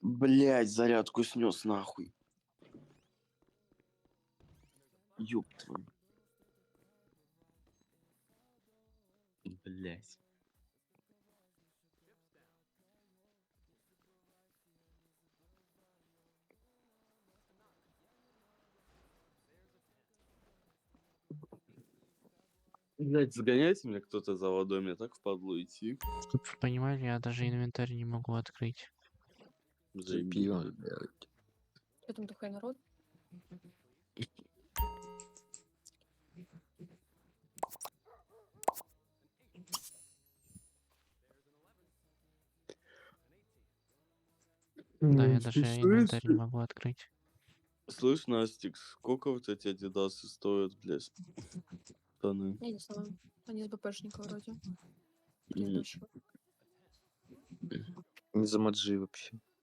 Блять, зарядку снес нахуй. Ёб твою. Блять. Блять, загоняйте меня кто-то за водой, мне так впадло идти. Чтоб вы понимали, я даже инвентарь не могу открыть. За Заебись. пивом, блядь. Что там такой народ? Да, я даже инвентарь не могу открыть. Слышь, Настик, сколько вот эти адидасы стоят, блядь? Штаны. Я не знаю. Они с БПшника вроде. Мгм. Предыдущего. Не за маджи вообще.